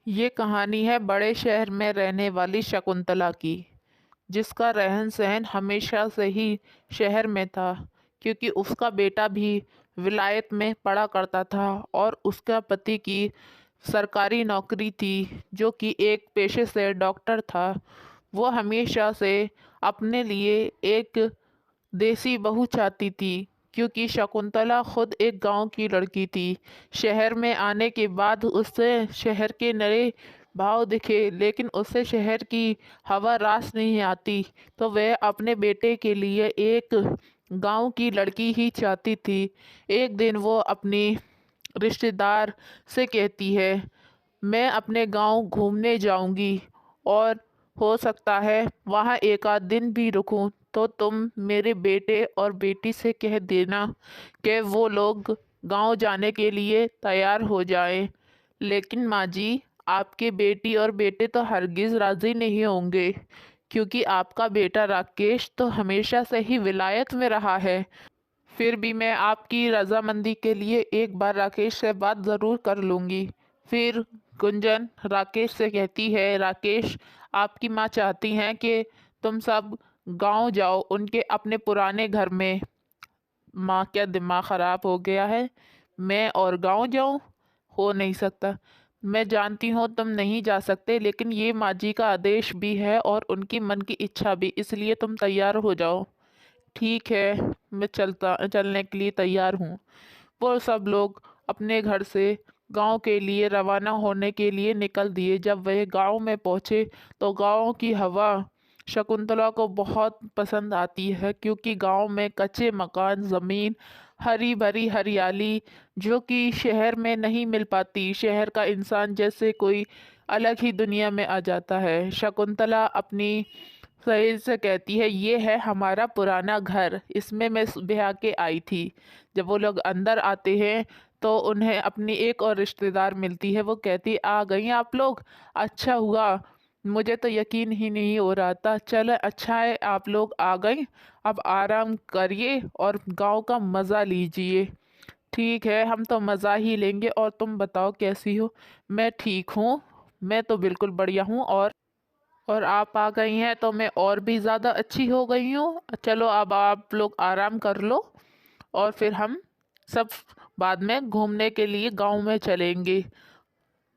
ये कहानी है बड़े शहर में रहने वाली शकुंतला की, जिसका रहन-सहन हमेशा से ही शहर में था, क्योंकि उसका बेटा भी विलायत में पढ़ा करता था और उसका पति की सरकारी नौकरी थी, जो कि एक पेशे से डॉक्टर था। वो हमेशा से अपने लिए एक देसी बहू चाहती थी, क्योंकि शकुंतला खुद एक गांव की लड़की थी। शहर में आने के बाद उससे शहर के नए भाव दिखे, लेकिन उससे शहर की हवा रास नहीं आती, तो वह अपने बेटे के लिए एक गांव की लड़की ही चाहती थी। एक दिन वो अपनी रिश्तेदार से कहती है, मैं अपने गांव घूमने जाऊंगी और हो सकता है वहाँ एक आध दिन भी रुकूं, तो तुम मेरे बेटे और बेटी से कह देना कि वो लोग गांव जाने के लिए तैयार हो जाएं। लेकिन माँ जी, आपके बेटी और बेटे तो हरगिज राजी नहीं होंगे, क्योंकि आपका बेटा राकेश तो हमेशा से ही विलायत में रहा है। फिर भी मैं आपकी रजामंदी के लिए एक बार राकेश से बात ज़रूर कर लूँगी। फिर गुंजन राकेश से कहती है, राकेश, आपकी माँ चाहती हैं कि तुम सब गांव जाओ उनके अपने पुराने घर में। माँ, क्या दिमाग ख़राब हो गया है? मैं और गांव जाऊं? हो नहीं सकता। मैं जानती हूँ तुम नहीं जा सकते, लेकिन ये माँ जी का आदेश भी है और उनकी मन की इच्छा भी, इसलिए तुम तैयार हो जाओ। ठीक है, मैं चलने के लिए तैयार हूँ। वो सब लोग अपने घर से गांव के लिए रवाना होने के लिए निकल दिए। जब वह गांव में पहुंचे तो गांव की हवा शकुंतला को बहुत पसंद आती है, क्योंकि गांव में कच्चे मकान, ज़मीन, हरी भरी हरियाली, जो कि शहर में नहीं मिल पाती। शहर का इंसान जैसे कोई अलग ही दुनिया में आ जाता है। शकुंतला अपनी सहेली से कहती है, ये है हमारा पुराना घर, इसमें मैं ब्याह के आई थी। जब वो लोग अंदर आते हैं तो उन्हें अपनी एक और रिश्तेदार मिलती है। वो कहती, आ गई आप लोग, अच्छा हुआ, मुझे तो यकीन ही नहीं हो रहा था। चल, अच्छा है आप लोग आ गए, अब आराम करिए और गांव का मज़ा लीजिए। ठीक है, हम तो मज़ा ही लेंगे। और तुम बताओ कैसी हो? मैं ठीक हूँ, मैं तो बिल्कुल बढ़िया हूँ। और आप आ गई हैं तो मैं और भी ज़्यादा अच्छी हो गई हूँ। चलो अब आप लोग आराम कर लो और फिर हम सब बाद में घूमने के लिए गांव में चलेंगे।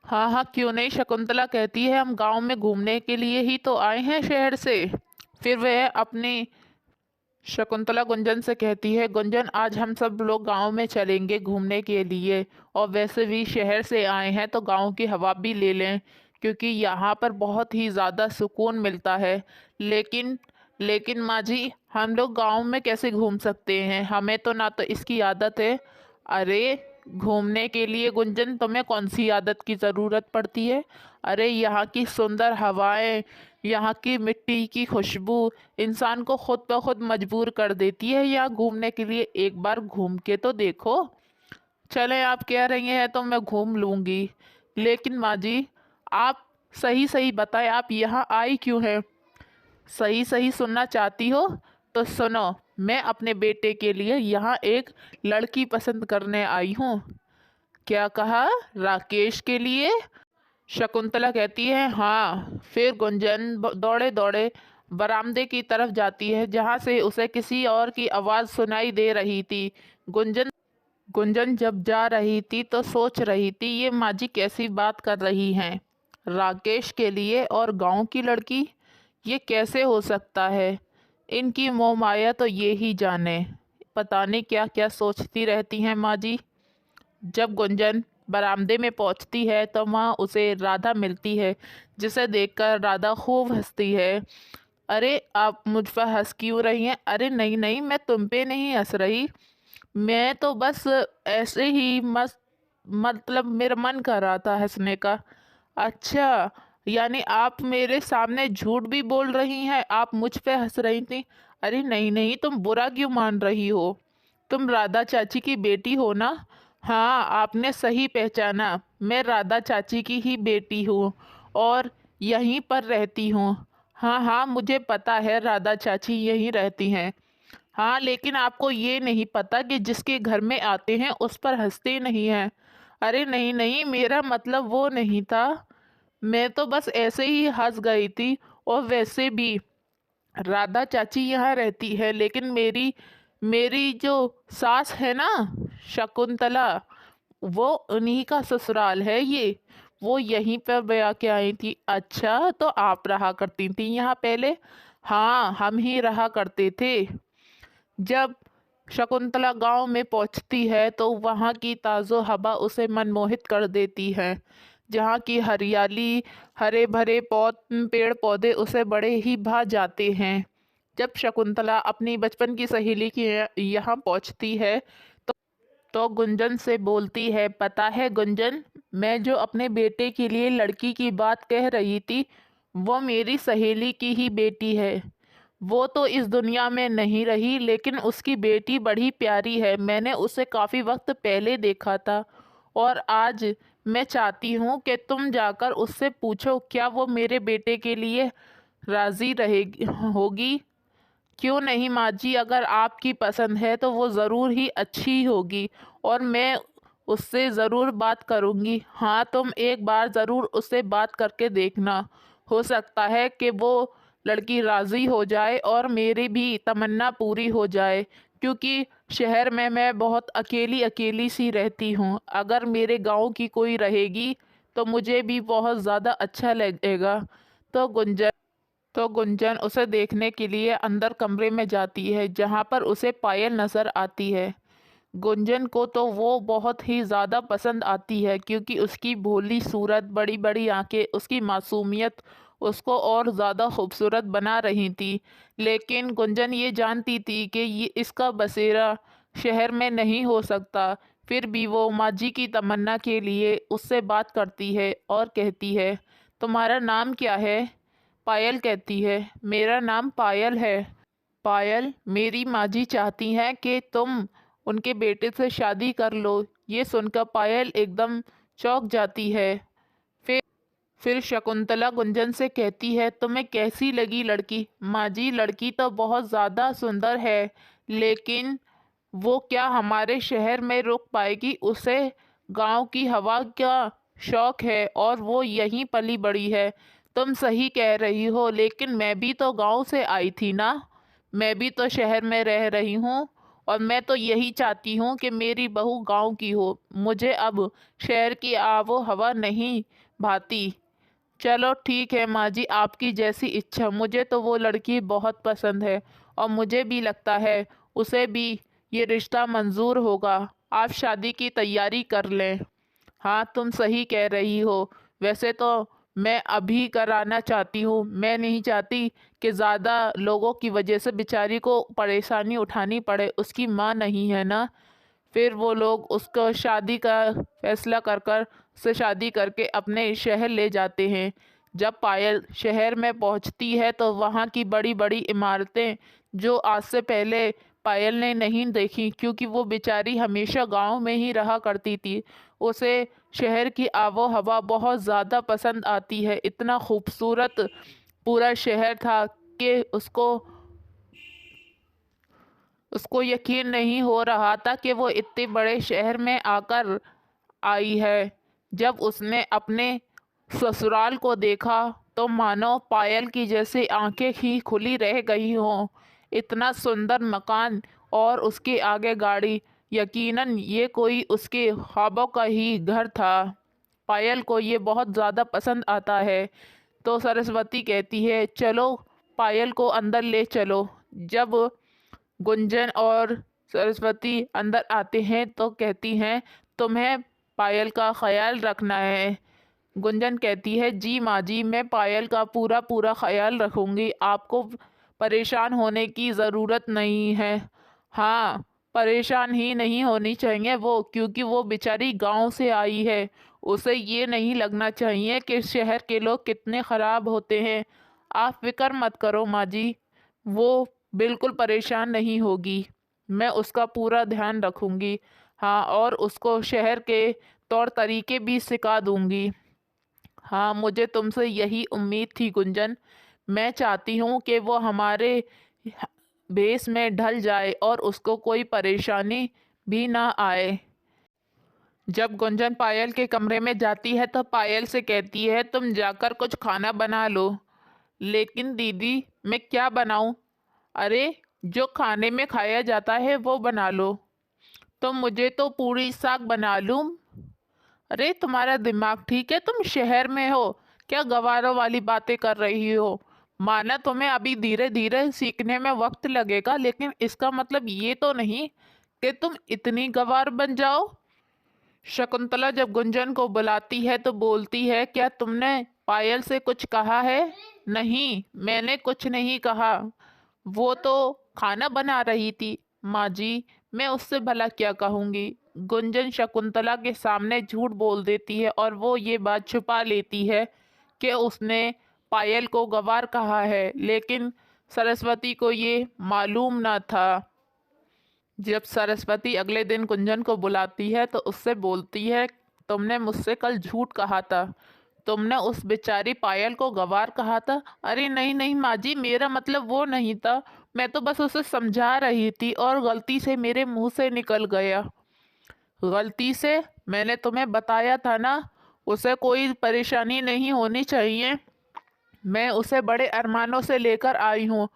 हाँ हाँ, क्यों नहीं, शकुंतला कहती है, हम गांव में घूमने के लिए ही तो आए हैं शहर से। फिर वह अपनी शकुंतला गुंजन से कहती है, गुंजन, आज हम सब लोग गांव में चलेंगे घूमने के लिए, और वैसे भी शहर से आए हैं तो गांव की हवा भी ले लें, क्योंकि यहाँ पर बहुत ही ज़्यादा सुकून मिलता है। लेकिन लेकिन माँ जी, हम लोग गांव में कैसे घूम सकते हैं? हमें तो ना तो इसकी आदत है। अरे, घूमने के लिए गुंजन तुम्हें कौन सी आदत की ज़रूरत पड़ती है? अरे, यहाँ की सुंदर हवाएं, यहाँ की मिट्टी की खुशबू इंसान को खुद ब खुद मजबूर कर देती है यहाँ घूमने के लिए। एक बार घूम के तो देखो। चलें, आप कह रही हैं तो मैं घूम लूँगी। लेकिन माँ जी, आप सही सही बताएं, आप यहाँ आई क्यों हैं? सही सही सुनना चाहती हो तो सुनो, मैं अपने बेटे के लिए यहाँ एक लड़की पसंद करने आई हूँ। क्या कहा? राकेश के लिए? शकुंतला कहती है, हाँ। फिर गुंजन दौड़े दौड़े बरामदे की तरफ जाती है, जहाँ से उसे किसी और की आवाज़ सुनाई दे रही थी। गुंजन गुंजन जब जा रही थी तो सोच रही थी, ये माँ जी कैसी बात कर रही हैं? राकेश के लिए और गांव की लड़की, ये कैसे हो सकता है? इनकी मोह माया तो ये ही जाने। पता नहीं क्या क्या सोचती रहती हैं माँ जी। जब गुंजन बरामदे में पहुंचती है तो वहाँ उसे राधा मिलती है, जिसे देखकर राधा खूब हंसती है। अरे, आप मुझ पर हंस क्यों रही हैं? अरे नहीं नहीं, मैं तुम पे नहीं हंस रही, मैं तो बस ऐसे ही मस्त, मतलब मेरा मन कर रहा था हंसने का। अच्छा, यानी आप मेरे सामने झूठ भी बोल रही हैं, आप मुझ पे हंस रही थी? अरे नहीं नहीं, तुम बुरा क्यों मान रही हो? तुम राधा चाची की बेटी हो ना? हाँ, आपने सही पहचाना, मैं राधा चाची की ही बेटी हूँ और यहीं पर रहती हूँ। हाँ हाँ, मुझे पता है राधा चाची यहीं रहती हैं। हाँ, लेकिन आपको ये नहीं पता कि जिसके घर में आते हैं उस पर हंसते नहीं हैं। अरे नहीं नहीं, मेरा मतलब वो नहीं था। मैं तो बस ऐसे ही हंस गई थी। और वैसे भी राधा चाची यहाँ रहती है, लेकिन मेरी मेरी जो सास है ना, शकुंतला, वो उन्हीं का ससुराल है ये। वो यहीं पर ब्याह के आई थी। अच्छा, तो आप रहा करती थी यहाँ पहले? हाँ, हम ही रहा करते थे। जब शकुंतला गांव में पहुंचती है तो वहां की ताज़ो हवा उसे मनमोहित कर देती है। जहाँ की हरियाली, हरे भरे पेड़ पौधे उसे बड़े ही भा जाते हैं। जब शकुंतला अपनी बचपन की सहेली की यहाँ पहुंचती है तो गुंजन से बोलती है, पता है गुंजन, मैं जो अपने बेटे के लिए लड़की की बात कह रही थी, वो मेरी सहेली की ही बेटी है। वो तो इस दुनिया में नहीं रही, लेकिन उसकी बेटी बड़ी प्यारी है। मैंने उसे काफ़ी वक्त पहले देखा था और आज मैं चाहती हूँ कि तुम जाकर उससे पूछो क्या वो मेरे बेटे के लिए राज़ी रहेगी होगी। क्यों नहीं माँ जी, अगर आपकी पसंद है तो वो ज़रूर ही अच्छी होगी और मैं उससे ज़रूर बात करूँगी। हाँ, तुम एक बार ज़रूर उससे बात करके देखना। हो सकता है कि वो लड़की राज़ी हो जाए और मेरी भी तमन्ना पूरी हो जाए, क्योंकि शहर में मैं बहुत अकेली अकेली सी रहती हूँ। अगर मेरे गांव की कोई रहेगी तो मुझे भी बहुत ज़्यादा अच्छा लगेगा। तो गुंजन तो गुंजन उसे देखने के लिए अंदर कमरे में जाती है, जहाँ पर उसे पायल नजर आती है। गुंजन को तो वो बहुत ही ज़्यादा पसंद आती है, क्योंकि उसकी भोली सूरत, बड़ी बड़ी आंखें, उसकी मासूमियत उसको और ज़्यादा खूबसूरत बना रही थी। लेकिन गुंजन ये जानती थी कि ये इसका बसेरा शहर में नहीं हो सकता। फिर भी वो माँ जी की तमन्ना के लिए उससे बात करती है और कहती है, तुम्हारा नाम क्या है? पायल कहती है, मेरा नाम पायल है। पायल, मेरी माँ जी चाहती हैं कि तुम उनके बेटे से शादी कर लो। ये सुनकर पायल एकदम चौंक जाती है। फिर फिर शकुंतला गुंजन से कहती है, तुम्हें कैसी लगी लड़की? माँ जी, लड़की तो बहुत ज़्यादा सुंदर है, लेकिन वो क्या हमारे शहर में रुक पाएगी? उसे गांव की हवा का शौक है और वो यहीं पली बड़ी है। तुम सही कह रही हो, लेकिन मैं भी तो गांव से आई थी ना। मैं भी तो शहर में रह रही हूँ और मैं तो यही चाहती हूँ कि मेरी बहू गांव की हो। मुझे अब शहर की आबो हवा नहीं भाती। चलो ठीक है माँ जी, आपकी जैसी इच्छा। मुझे तो वो लड़की बहुत पसंद है और मुझे भी लगता है उसे भी ये रिश्ता मंजूर होगा। आप शादी की तैयारी कर लें। हाँ, तुम सही कह रही हो। वैसे तो मैं अभी कराना चाहती हूँ। मैं नहीं चाहती कि ज़्यादा लोगों की वजह से बेचारी को परेशानी उठानी पड़े। उसकी माँ नहीं है ना। फिर वो लोग उसको शादी का फैसला कर कर से शादी करके अपने शहर ले जाते हैं। जब पायल शहर में पहुंचती है तो वहाँ की बड़ी बड़ी इमारतें, जो आज से पहले पायल ने नहीं देखी, क्योंकि वो बेचारी हमेशा गांव में ही रहा करती थी। उसे शहर की आबो हवा बहुत ज़्यादा पसंद आती है। इतना खूबसूरत पूरा शहर था कि उसको उसको यकीन नहीं हो रहा था कि वो इतने बड़े शहर में आकर आई है। जब उसने अपने ससुराल को देखा तो मानो पायल की जैसे आंखें ही खुली रह गई हों। इतना सुंदर मकान और उसके आगे गाड़ी, यकीनन ये कोई उसके ख्वाबों का ही घर था। पायल को ये बहुत ज़्यादा पसंद आता है। तो सरस्वती कहती है, चलो पायल को अंदर ले चलो। जब गुंजन और सरस्वती अंदर आते हैं तो कहती हैं, तुम्हें पायल का ख्याल रखना है। गुंजन कहती है, जी माँ जी, मैं पायल का पूरा पूरा ख्याल रखूंगी। आपको परेशान होने की ज़रूरत नहीं है। हाँ, परेशान ही नहीं होनी चाहिए वो, क्योंकि वो बेचारी गांव से आई है। उसे ये नहीं लगना चाहिए कि शहर के लोग कितने ख़राब होते हैं। आप फिक्र मत करो माँ जी, वो बिल्कुल परेशान नहीं होगी। मैं उसका पूरा ध्यान रखूंगी। हाँ, और उसको शहर के तौर तरीके भी सिखा दूंगी। हाँ, मुझे तुमसे यही उम्मीद थी गुंजन। मैं चाहती हूँ कि वो हमारे भेस में ढल जाए और उसको कोई परेशानी भी ना आए। जब गुंजन पायल के कमरे में जाती है तो पायल से कहती है, तुम जाकर कुछ खाना बना लो। लेकिन दीदी, मैं क्या बनाऊं? अरे, जो खाने में खाया जाता है वो बना लो। तो मुझे तो पूरी साग बना लूं। अरे, तुम्हारा दिमाग ठीक है? तुम शहर में हो, क्या गवारों वाली बातें कर रही हो? माना तुम्हें अभी धीरे धीरे सीखने में वक्त लगेगा, लेकिन इसका मतलब ये तो नहीं कि तुम इतनी गवार बन जाओ। शकुंतला जब गुंजन को बुलाती है तो बोलती है, क्या तुमने पायल से कुछ कहा है? नहीं, मैंने कुछ नहीं कहा। वो तो खाना बना रही थी। माँ जी, मैं उससे भला क्या कहूँगी? गुंजन शकुंतला के सामने झूठ बोल देती है और वो ये बात छुपा लेती है कि उसने पायल को गवार कहा है, लेकिन सरस्वती को ये मालूम ना था। जब सरस्वती अगले दिन कुंजन को बुलाती है तो उससे बोलती है, तुमने मुझसे कल झूठ कहा था। तुमने उस बेचारी पायल को गवार कहा था। अरे नहीं नहीं माँ जी, मेरा मतलब वो नहीं था। मैं तो बस उसे समझा रही थी और गलती से मेरे मुंह से निकल गया। गलती से? मैंने तुम्हें बताया था ना, उसे कोई परेशानी नहीं होनी चाहिए। मैं उसे बड़े अरमानों से लेकर आई हूँ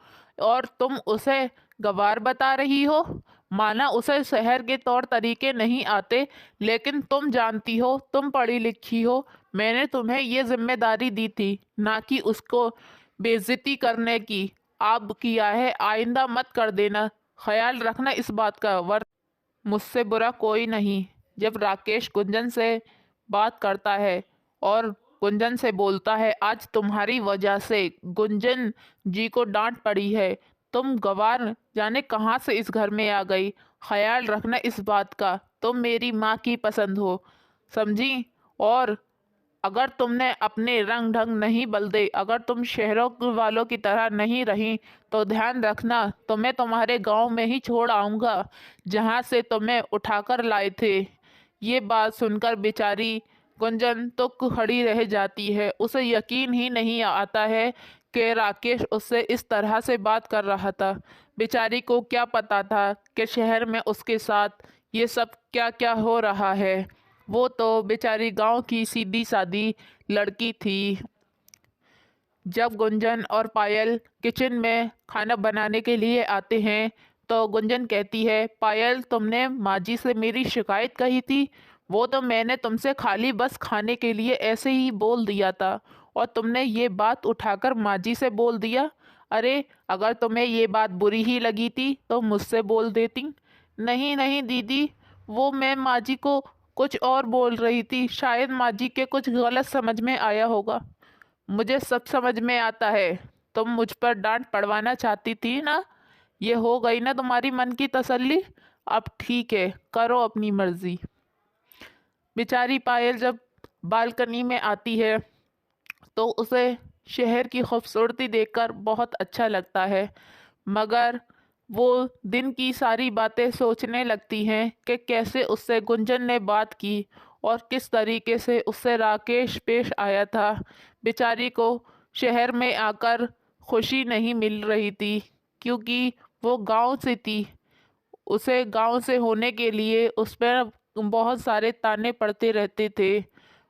और तुम उसे गवार बता रही हो। माना उसे शहर के तौर तरीके नहीं आते, लेकिन तुम जानती हो, तुम पढ़ी लिखी हो। मैंने तुम्हें ये जिम्मेदारी दी थी, ना कि उसको बेइज्जती करने की। अब किया है, आइंदा मत कर देना। ख्याल रखना इस बात का। मुझसे बुरा कोई नहीं। जब राकेश गुंजन से बात करता है और गुंजन से बोलता है, आज तुम्हारी वजह से गुंजन जी को डांट पड़ी है। तुम गवार जाने कहाँ से इस घर में आ गई। ख्याल रखना इस बात का। तुम मेरी माँ की पसंद हो, समझी? और अगर तुमने अपने रंग ढंग नहीं बदले, अगर तुम शहरों वालों की तरह नहीं रही, तो ध्यान रखना, तुम्हें तुम्हारे गांव में ही छोड़ आऊंगा जहां से तुम्हें उठाकर लाए थे। ये बात सुनकर बेचारी गुंजन तो खड़ी रह जाती है। उसे यकीन ही नहीं आता है कि राकेश उससे इस तरह से बात कर रहा था। बेचारी को क्या पता था कि शहर में उसके साथ ये सब क्या क्या हो रहा है। वो तो बेचारी गांव की सीधी सादी लड़की थी। जब गुंजन और पायल किचन में खाना बनाने के लिए आते हैं तो गुंजन कहती है, पायल, तुमने माँ जी से मेरी शिकायत कही थी। वो तो मैंने तुमसे खाली बस खाने के लिए ऐसे ही बोल दिया था और तुमने ये बात उठाकर माँ जी से बोल दिया। अरे, अगर तुम्हें ये बात बुरी ही लगी थी तो मुझसे बोल देती। नहीं नहीं दीदी, वो मैं माँ जी को कुछ और बोल रही थी। शायद माँ जी के कुछ गलत समझ में आया होगा। मुझे सब समझ में आता है। तुम मुझ पर डांट पड़वाना चाहती थी ना? ये हो गई ना तुम्हारी मन की तसल्ली? अब ठीक है, करो अपनी मर्जी। बेचारी पायल जब बालकनी में आती है तो उसे शहर की खूबसूरती देखकर बहुत अच्छा लगता है, मगर वो दिन की सारी बातें सोचने लगती हैं कि कैसे उससे गुंजन ने बात की और किस तरीके से उससे राकेश पेश आया था। बेचारी को शहर में आकर खुशी नहीं मिल रही थी, क्योंकि वो गांव से थी। उसे गांव से होने के लिए उस पर बहुत सारे ताने पड़ते रहते थे,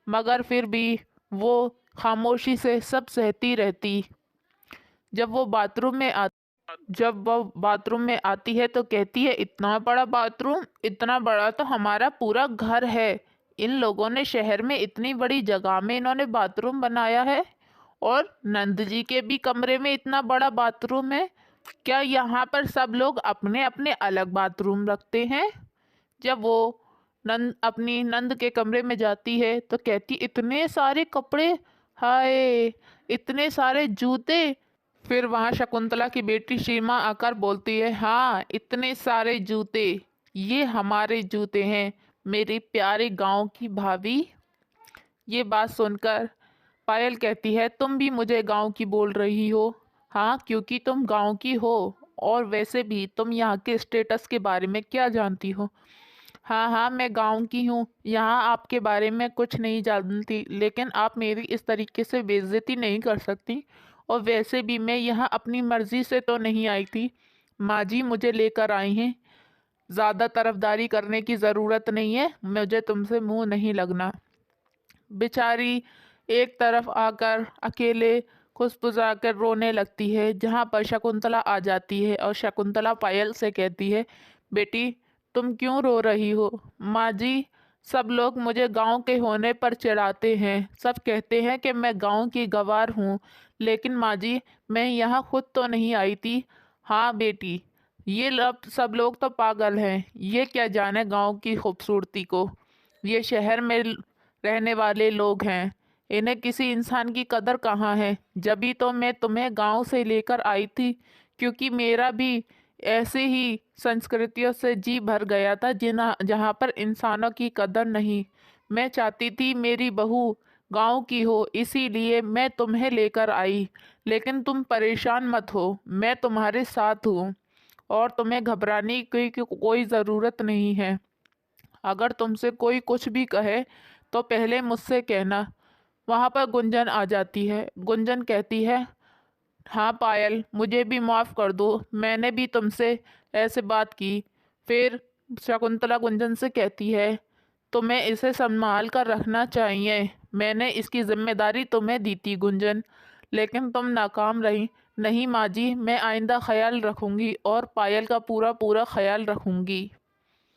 मगर फिर भी वो खामोशी से सब सहती रहती। जब वो बाथरूम में आ जब वो बाथरूम में आती है तो कहती है, इतना बड़ा बाथरूम? इतना बड़ा तो हमारा पूरा घर है। इन लोगों ने शहर में इतनी बड़ी जगह में इन्होंने बाथरूम बनाया है, और नंद जी के भी कमरे में इतना बड़ा बाथरूम है। क्या यहाँ पर सब लोग अपने अपने अलग बाथरूम रखते हैं? जब वो नंद अपनी नंद के कमरे में जाती है तो कहती, इतने सारे कपड़े, हाय, इतने सारे जूते। फिर वहां शकुंतला की बेटी सीमा आकर बोलती है, हाँ, इतने सारे जूते, ये हमारे जूते हैं, मेरी प्यारे गांव की भाभी। ये बात सुनकर पायल कहती है, तुम भी मुझे गांव की बोल रही हो? हाँ, क्योंकि तुम गांव की हो। और वैसे भी तुम यहाँ के स्टेटस के बारे में क्या जानती हो? हाँ हाँ, मैं गांव की हूँ, यहाँ आपके बारे में कुछ नहीं जानती, लेकिन आप मेरी इस तरीके से बेइज्जती नहीं कर सकती। और वैसे भी मैं यहाँ अपनी मर्जी से तो नहीं आई थी, माँ जी मुझे लेकर आई हैं। ज़्यादा तरफदारी करने की ज़रूरत नहीं है, मुझे तुमसे मुँह नहीं लगना। बेचारी एक तरफ आकर अकेले खुसपुसाकर रोने लगती है, जहाँ पर शकुंतला आ जाती है और शकुंतला पायल से कहती है, बेटी तुम क्यों रो रही हो? माँ जी, सब लोग मुझे गांव के होने पर चिढ़ाते हैं, सब कहते हैं कि मैं गांव की गंवार हूँ, लेकिन माँ जी मैं यहाँ खुद तो नहीं आई थी। हाँ बेटी, ये सब लोग तो पागल हैं, ये क्या जाने गांव की खूबसूरती को। ये शहर में रहने वाले लोग हैं, इन्हें किसी इंसान की कदर कहाँ है। जभी तो मैं तुम्हें गांव से लेकर आई थी, क्योंकि मेरा भी ऐसे ही संस्कृतियों से जी भर गया था जिन्हा जहाँ पर इंसानों की कदर नहीं। मैं चाहती थी मेरी बहू गांव की हो, इसीलिए मैं तुम्हें लेकर आई। लेकिन तुम परेशान मत हो, मैं तुम्हारे साथ हूँ और तुम्हें घबराने की कोई ज़रूरत नहीं है। अगर तुमसे कोई कुछ भी कहे तो पहले मुझसे कहना। वहाँ पर गुंजन आ जाती है। गुंजन कहती है, हाँ पायल, मुझे भी माफ़ कर दो, मैंने भी तुमसे ऐसे बात की। फिर शकुंतला गुंजन से कहती है, तुम्हें इसे संभाल कर रखना चाहिए, मैंने इसकी जिम्मेदारी तुम्हें दी थी गुंजन, लेकिन तुम नाकाम रही। नहीं माँ जी, मैं आइंदा ख्याल रखूंगी और पायल का पूरा पूरा ख्याल रखूंगी।